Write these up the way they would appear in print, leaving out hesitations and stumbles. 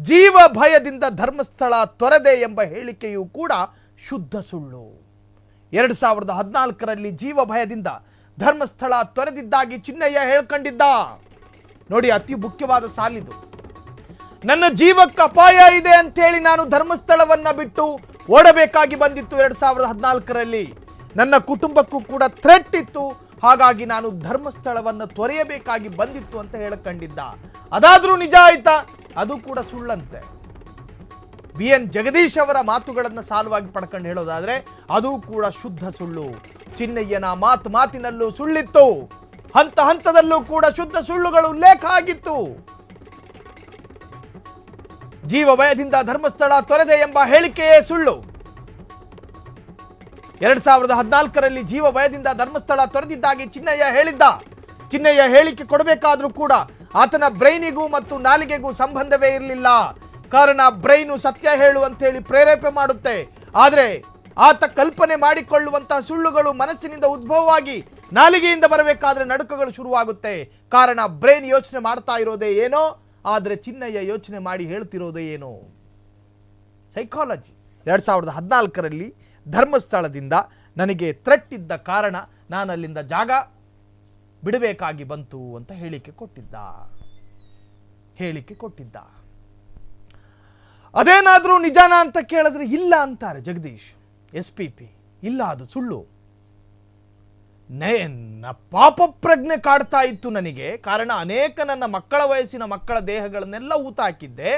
ಜೀವ ಭಯದಿಂದ ಧರ್ಮಸ್ಥಳ ತೊರೆದೆ ಎಂಬ ಹೇಳಿಕೆಯೂ ಕೂಡ ಶುದ್ಧ ಸುಳ್ಳು. 2014ರಲ್ಲಿ ಜೀವ ಭಯದಿಂದ ಧರ್ಮಸ್ಥಳ ತೊರೆದಿದ್ದಾಗಿ ಚಿನ್ನಯ್ಯ ಹೇಳ್ಕೊಂಡಿದ್ದ. ನೋಡಿ, ಅತಿ ಮುಖ್ಯವಾದ ಸಾಲಿದು. ನನ್ನ ಜೀವಕ್ಕೆ ಅಪಾಯ ಇದೆ ಅಂತೇಳಿ ನಾನು ಧರ್ಮಸ್ಥಳವನ್ನ ಬಿಟ್ಟು ಓಡಬೇಕಾಗಿ ಬಂದಿತ್ತು. 2014ರಲ್ಲಿ ನನ್ನ ಕುಟುಂಬಕ್ಕೂ ಕೂಡ ಥ್ರೆಟ್ ಇತ್ತು, ಹಾಗಾಗಿ ನಾನು ಧರ್ಮಸ್ಥಳವನ್ನು ತೊರೆಯಬೇಕಾಗಿ ಬಂದಿತ್ತು ಅಂತ ಹೇಳ್ಕೊಂಡಿದ್ದ. ಅದಾದ್ರೂ ನಿಜ ಆಯ್ತಾ? ಅದು ಕೂಡ ಸುಳ್ಳಂತೆ. BN ಜಗದೀಶ್ ಅವರ ಮಾತುಗಳನ್ನು ಸಾಲವಾಗಿ ಪಡ್ಕೊಂಡು ಹೇಳೋದಾದ್ರೆ ಅದು ಕೂಡ ಶುದ್ಧ ಸುಳ್ಳು. ಚಿನ್ನಯ್ಯನ ಮಾತಿನಲ್ಲೂ ಸುಳ್ಳಿತ್ತು, ಹಂತ ಹಂತದಲ್ಲೂ ಕೂಡ ಶುದ್ಧ ಸುಳ್ಳುಗಳು ಉಲ್ಲೇಖ ಆಗಿತ್ತು. ಜೀವ ಭಯದಿಂದ ಧರ್ಮಸ್ಥಳ ತೊರೆದೆ ಎಂಬ ಹೇಳಿಕೆಯೇ ಸುಳ್ಳು. 2014ರಲ್ಲಿ ಜೀವ ಭಯದಿಂದ ಧರ್ಮಸ್ಥಳ ತೊರೆದಿದ್ದಾಗಿ ಚಿನ್ನಯ್ಯ ಹೇಳಿದ್ದ. ಚಿನ್ನಯ್ಯ ಹೇಳಿಕೆ ಕೊಡಬೇಕಾದ್ರೂ ಕೂಡ ಆತನ ಬ್ರೈನಿಗೂ ಮತ್ತು ನಾಲಿಗೆಗೂ ಸಂಬಂಧವೇ ಇರಲಿಲ್ಲ. ಕಾರಣ ಬ್ರೈನು ಸತ್ಯ ಹೇಳುವಂತೇಳಿ ಪ್ರೇರೇಪೆ ಮಾಡುತ್ತೆ, ಆದರೆ ಆತ ಕಲ್ಪನೆ ಮಾಡಿಕೊಳ್ಳುವಂತಹ ಸುಳ್ಳುಗಳು ಮನಸ್ಸಿನಿಂದ ಉದ್ಭವವಾಗಿ ನಾಲಿಗೆಯಿಂದ ಬರಬೇಕಾದ್ರೆ ನಡುಕಗಳು ಶುರುವಾಗುತ್ತೆ. ಕಾರಣ ಬ್ರೈನ್ ಯೋಚನೆ ಮಾಡ್ತಾ ಇರೋದೇ ಏನೋ, ಆದರೆ ಚಿನ್ನಯ್ಯ ಯೋಚನೆ ಮಾಡಿ ಹೇಳ್ತಿರೋದೇ ಏನೋ. ಸೈಕಾಲಜಿ. 2014ರಲ್ಲಿ ಧರ್ಮಸ್ಥಳದಿಂದ ನನಗೆ ಥ್ರೆಟ್ ಇದ್ದ ಕಾರಣ ನಾನು ಅಲ್ಲಿಂದ ಜಾಗ ಬಿಡಬೇಕಾಗಿ ಬಂತು ಅಂತ ಹೇಳಿಕೆ ಕೊಟ್ಟಿದ್ದ. ಅದೇನಾದ್ರೂ ನಿಜಾನ ಅಂತ ಕೇಳಿದ್ರೆ ಇಲ್ಲ ಅಂತಾರೆ ಜಗದೀಶ್. SPP ಇಲ್ಲ, ಅದು ಸುಳ್ಳು. ಪಾಪ ಪ್ರಜ್ಞೆ ಕಾಡ್ತಾ ಇತ್ತು ನನಗೆ. ಕಾರಣ ಅನೇಕ ನನ್ನ ಮಕ್ಕಳ ವಯಸ್ಸಿನ ಮಕ್ಕಳ ದೇಹಗಳನ್ನೆಲ್ಲ ಊತ ಹಾಕಿದ್ದೆ.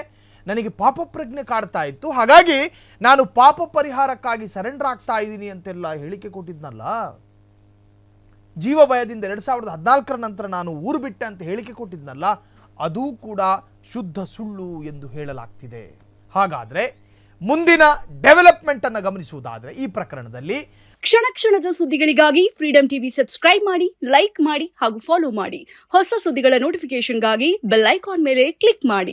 ನನಗೆ ಪಾಪ ಪ್ರಜ್ಞೆ ಕಾಡ್ತಾ ಇತ್ತು, ಹಾಗಾಗಿ ನಾನು ಪಾಪ ಪರಿಹಾರಕ್ಕಾಗಿ ಸರೆಂಡರ್ ಆಗ್ತಾ ಇದ್ದೀನಿ ಅಂತೆಲ್ಲ ಹೇಳಿಕೆ ಕೊಟ್ಟಿದ್ನಲ್ಲ. ಜೀವ ಭಯದಿಂದ 2014ರ ನಂತರ ನಾನು ಊರು ಬಿಟ್ಟೆ ಅಂತ ಹೇಳಿಕೆ ಕೊಟ್ಟಿದ್ನಲ್ಲ, ಅದು ಕೂಡ ಶುದ್ಧ ಸುಳ್ಳು ಎಂದು ಹೇಳಲಾಗ್ತಿದೆ. ಹಾಗಾದ್ರೆ ಮುಂದಿನ ಡೆವಲಪ್ಮೆಂಟ್ ಅನ್ನು ಗಮನಿಸುವುದಾದ್ರೆ ಈ ಪ್ರಕರಣದಲ್ಲಿ ಕ್ಷಣ ಕ್ಷಣದ ಸುದ್ದಿಗಳಿಗಾಗಿ ಫ್ರೀಡಂ ಟಿವಿ ಸಬ್ಸ್ಕ್ರೈಬ್ ಮಾಡಿ, ಲೈಕ್ ಮಾಡಿ ಹಾಗೂ ಫಾಲೋ ಮಾಡಿ. ಹೊಸ ಸುದ್ದಿಗಳ ನೋಟಿಫಿಕೇಶನ್ಗಾಗಿ ಬೆಲ್ ಐಕಾನ್ ಮೇಲೆ ಕ್ಲಿಕ್ ಮಾಡಿ.